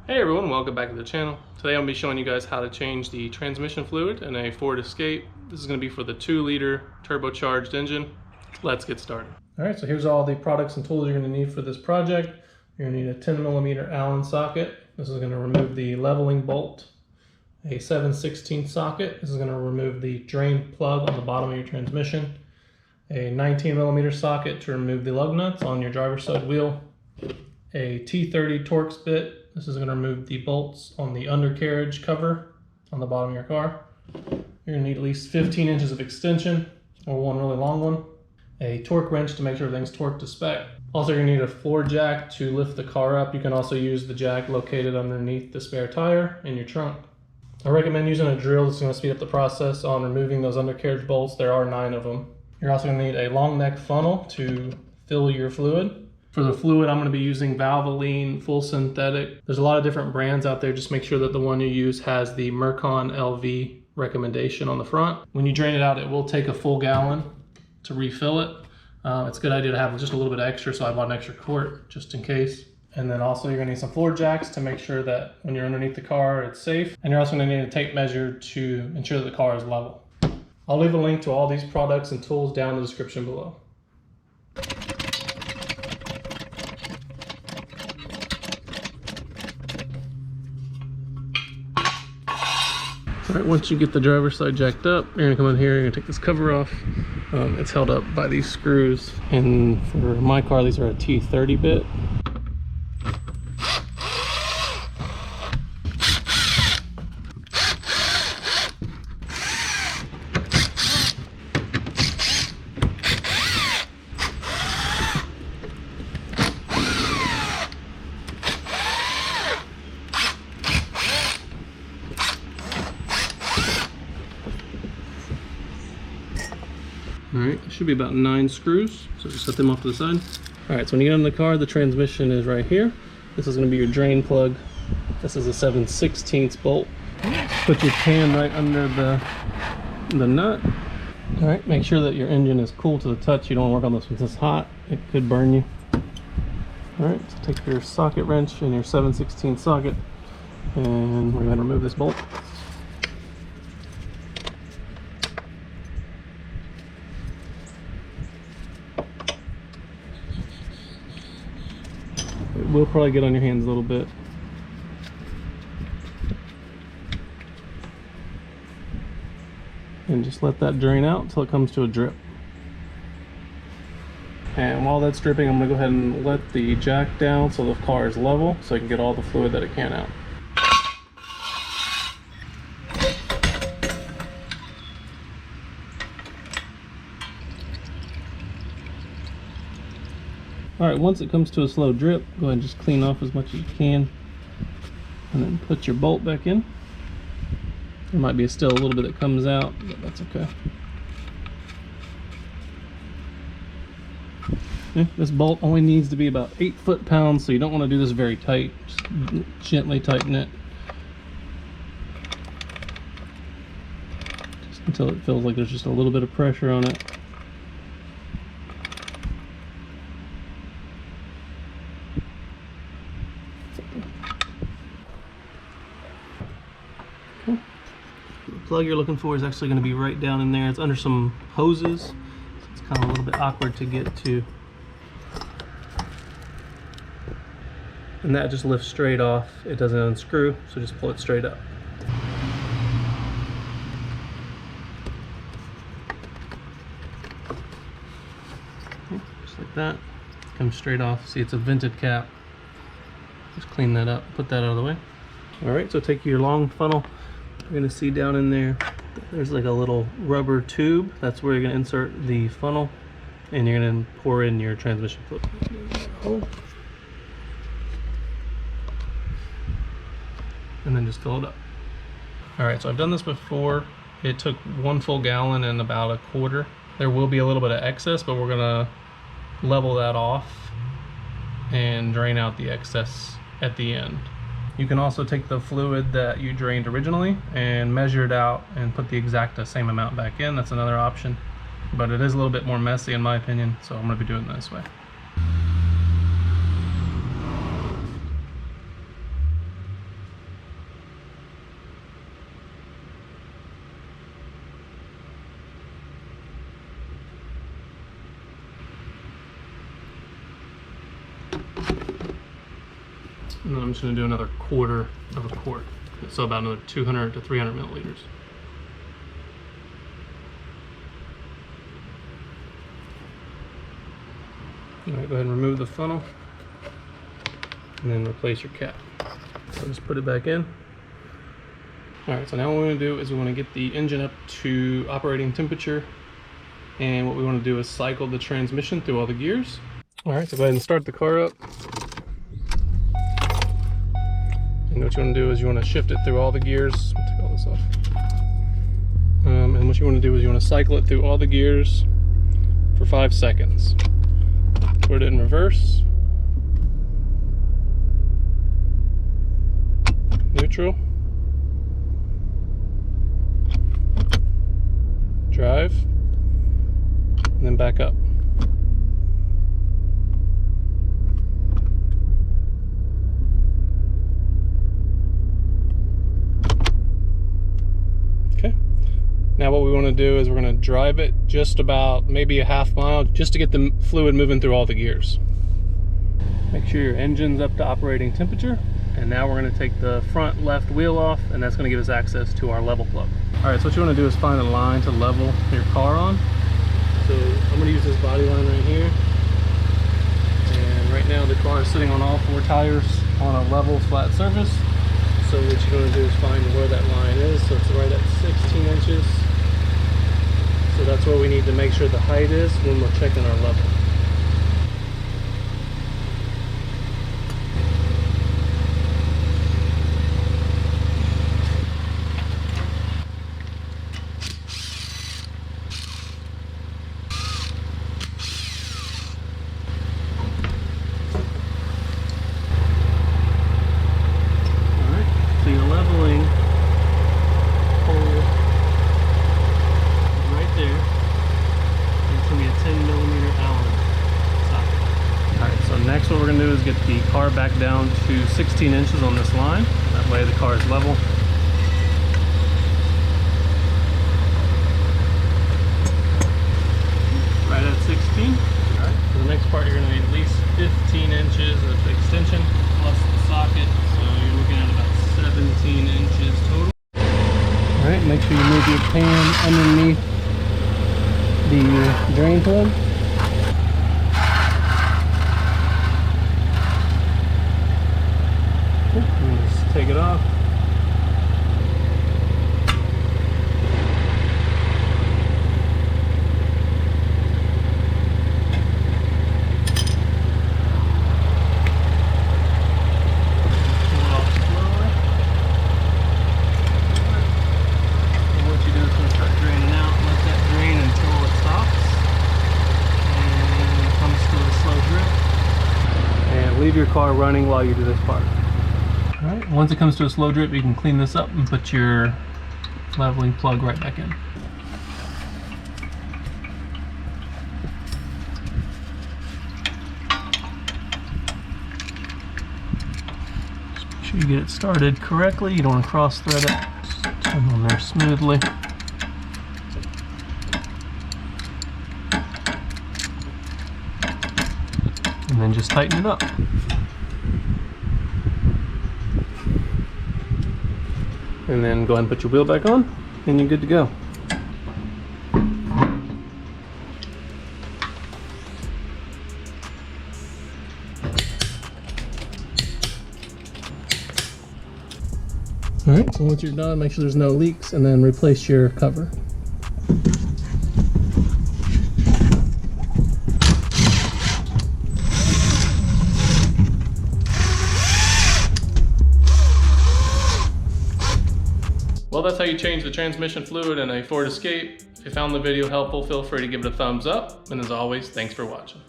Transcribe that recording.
Hey everyone, welcome back to the channel. Today I'm going to be showing you guys how to change the transmission fluid in a Ford Escape. This is going to be for the 2-liter turbocharged engine. Let's get started. Alright, so here's all the products and tools you're going to need for this project. You're going to need a 10mm Allen socket. This is going to remove the leveling bolt. A 7/16 socket. This is going to remove the drain plug on the bottom of your transmission. A 19mm socket to remove the lug nuts on your driver's side wheel. A T30 Torx bit. This is going to remove the bolts on the undercarriage cover on the bottom of your car. You're going to need at least 15 inches of extension, or one really long one. A torque wrench to make sure everything's torqued to spec. Also, you're going to need a floor jack to lift the car up. You can also use the jack located underneath the spare tire in your trunk. I recommend using a drill. That's going to speed up the process on removing those undercarriage bolts. There are 9 of them. You're also going to need a long neck funnel to fill your fluid. For the fluid, I'm going to be using Valvoline Full Synthetic. There's a lot of different brands out there. Just make sure that the one you use has the Mercon LV recommendation on the front. When you drain it out, it will take a full gallon to refill it. It's a good idea to have just a little bit extra, so I bought an extra quart just in case. And then also you're going to need some floor jacks to make sure that when you're underneath the car, it's safe. And you're also going to need a tape measure to ensure that the car is level. I'll leave a link to all these products and tools down in the description below. Alright, once you get the driver's side jacked up, you're going to come in here, you're going to take this cover off. It's held up by these screws, and for my car these are a T30 bit. Alright, it should be about 9 screws, so just set them off to the side. Alright, so when you get in the car, the transmission is right here. This is going to be your drain plug. This is a 7/16 bolt. Put your pan right under the nut. Alright, make sure that your engine is cool to the touch. You don't want to work on this when it's hot. It could burn you. Alright, so take your socket wrench and your 7/16 socket, and we're going to remove this bolt. It will probably get on your hands a little bit. And just let that drain out until it comes to a drip. And while that's dripping, I'm going to go ahead and let the jack down so the car is level, so I can get all the fluid that it can out. Alright, once it comes to a slow drip, go ahead and just clean off as much as you can. And then put your bolt back in. There might be still a little bit that comes out, but that's okay. Yeah, this bolt only needs to be about 8 foot-pounds, so you don't want to do this very tight. Just gently tighten it. Just until it feels like there's just a little bit of pressure on it. The plug you're looking for is actually going to be right down in there. It's under some hoses, so it's kind of a little bit awkward to get to. And that just lifts straight off. It doesn't unscrew, so just pull it straight up. Just like that. Comes straight off. See, it's a vented cap. Just clean that up, put that out of the way. Alright, so take your long funnel. You're going to see down in there, there's like a little rubber tube. That's where you're going to insert the funnel, and you're going to pour in your transmission fluid. And then just fill it up. Alright, so I've done this before. It took 1 full gallon and about a quarter. There will be a little bit of excess, but we're going to level that off and drain out the excess at the end. You can also take the fluid that you drained originally and measure it out and put the exact same amount back in. That's another option, but it is a little bit more messy in my opinion, so I'm going to be doing it this way. And then I'm just going to do another quarter of a quart. So about another 200 to 300 milliliters. All right, go ahead and remove the funnel and then replace your cap. So just put it back in. All right, so now what we're going to do is we want to get the engine up to operating temperature, and what we want to do is cycle the transmission through all the gears. All right, so go ahead and start the car up. And what you want to do is you want to shift it through all the gears. I'll take all this off. And what you want to do is you want to cycle it through all the gears for 5 seconds. Put it in reverse, neutral, drive, and then back up. Okay. Now what we want to do is we're going to drive it just about maybe a half mile just to get the fluid moving through all the gears. Make sure your engine's up to operating temperature. And now we're going to take the front left wheel off, and that's going to give us access to our level plug. All right, so what you want to do is find a line to level your car on. So I'm going to use this body line right here. And right now the car is sitting on all 4 tires on a level flat surface. So what you're going to do is find where that line is. So it's right at 16 inches. So that's where we need to make sure the height is when we're checking our level. Next, what we're going to do is get the car back down to 16 inches on this line. That way the car is level. Right at 16. All right. For the next part, you're going to need at least 15 inches of extension plus the socket. So you're looking at about 17 inches total. All right. Make sure you move your pan underneath the drain plug. Just take it off. Leave your car running while you do this part. All right, once it comes to a slow drip, you can clean this up and put your leveling plug right back in. Just make sure you get it started correctly. You don't want to cross thread it. Just turn on there smoothly. And then just tighten it up. And then go ahead and put your wheel back on, and you're good to go. Alright, so once you're done, make sure there's no leaks, and then replace your cover. Well, that's how you change the transmission fluid in a Ford Escape. If you found the video helpful, feel free to give it a thumbs up. And as always, thanks for watching.